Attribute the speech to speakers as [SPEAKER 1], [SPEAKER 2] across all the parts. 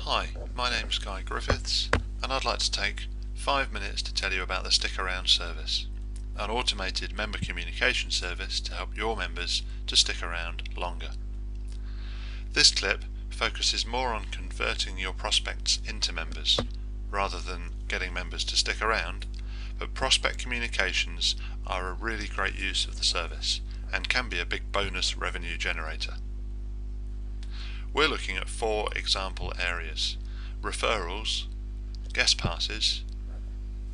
[SPEAKER 1] Hi, my name's Guy Griffiths and I'd like to take 5 minutes to tell you about the StickAroundService, an automated member communication service to help your members to stick around longer. This clip focuses more on converting your prospects into members rather than getting members to stick around, but prospect communications are a really great use of the service and can be a big bonus revenue generator. We're looking at 4 example areas: referrals, guest passes,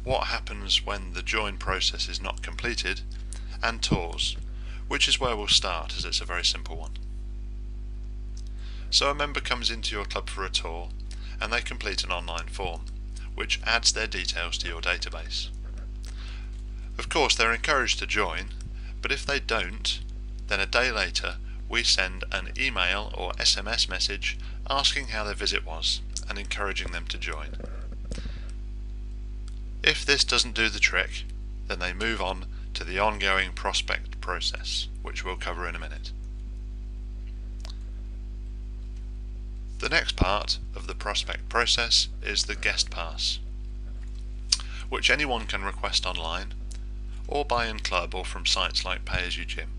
[SPEAKER 1] what happens when the join process is not completed, and tours, which is where we'll start as it's a very simple one. So a member comes into your club for a tour and they complete an online form, which adds their details to your database. Of course, they're encouraged to join, but if they don't, then a day later we send an email or SMS message asking how their visit was and encouraging them to join. If this doesn't do the trick, then they move on to the ongoing prospect process, which we'll cover in a minute. The next part of the prospect process is the guest pass, which anyone can request online or buy in club or from sites like Pay As You Gym.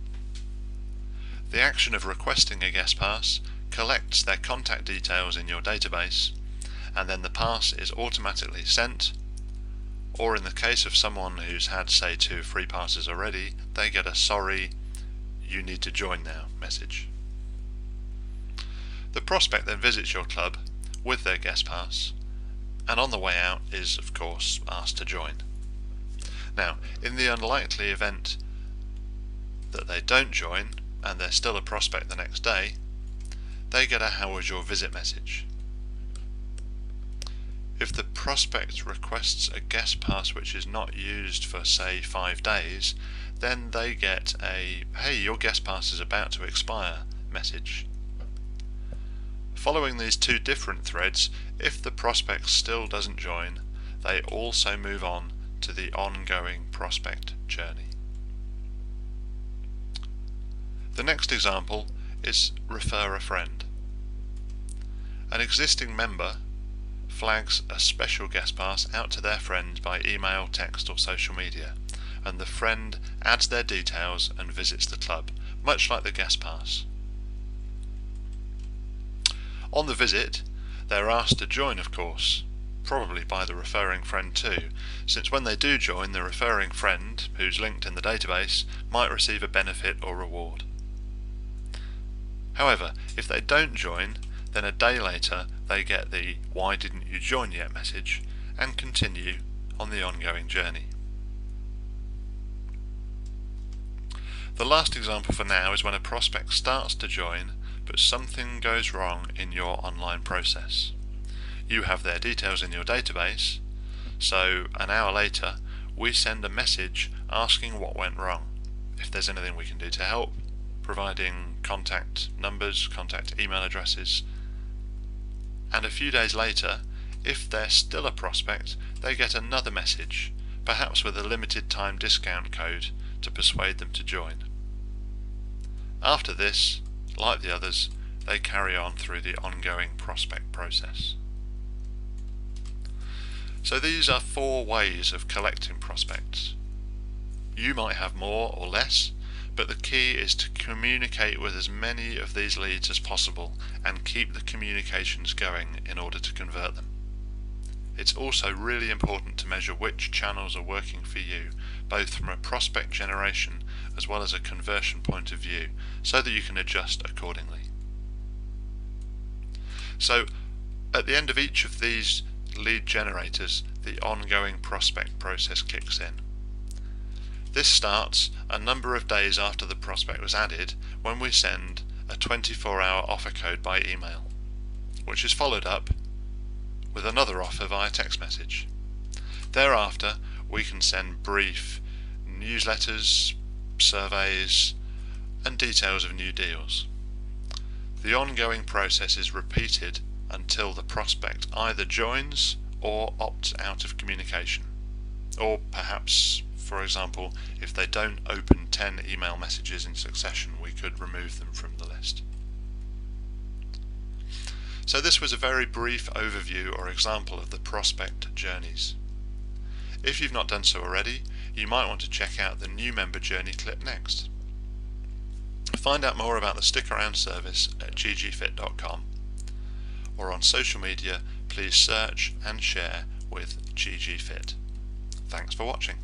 [SPEAKER 1] The action of requesting a guest pass collects their contact details in your database, and then the pass is automatically sent, or in the case of someone who's had, say, 2 free passes already, they get a "sorry, you need to join now" message. The prospect then visits your club with their guest pass, and on the way out is, of course, asked to join. Now, in the unlikely event that they don't join, and they're still a prospect the next day, they get a "how was your visit" message. If the prospect requests a guest pass which is not used for, say, 5 days, then they get a "hey, your guest pass is about to expire" message. Following these 2 different threads, if the prospect still doesn't join, they also move on to the ongoing prospect journey. The next example is refer a friend. An existing member flags a special guest pass out to their friend by email, text or social media, and the friend adds their details and visits the club, much like the guest pass. On the visit, they're asked to join, of course, probably by the referring friend too, since when they do join, the referring friend, who's linked in the database, might receive a benefit or reward. However, if they don't join, then a day later they get the "why didn't you join yet" message and continue on the ongoing journey. The last example for now is when a prospect starts to join, but something goes wrong in your online process. You have their details in your database, so an hour later we send a message asking what went wrong, if there's anything we can do to help, providing contact numbers, contact email addresses, and a few days later, if they're still a prospect, they get another message, perhaps with a limited time discount code to persuade them to join. After this, like the others, they carry on through the ongoing prospect process. So these are 4 ways of collecting prospects. You might have more or less, but the key is to communicate with as many of these leads as possible and keep the communications going in order to convert them. It's also really important to measure which channels are working for you, both from a prospect generation as well as a conversion point of view, so that you can adjust accordingly. So, at the end of each of these lead generators, the ongoing prospect process kicks in. This starts a number of days after the prospect was added, when we send a 24-hour offer code by email, which is followed up with another offer via text message. Thereafter, we can send brief newsletters, surveys, and details of new deals. The ongoing process is repeated until the prospect either joins or opts out of communication, or perhaps, for example, if they don't open 10 email messages in succession, we could remove them from the list. So this was a very brief overview or example of the prospect journeys. If you've not done so already, you might want to check out the new member journey clip next. Find out more about the StickAround service at ggfit.com, or on social media please search and share with ggfit. Thanks for watching.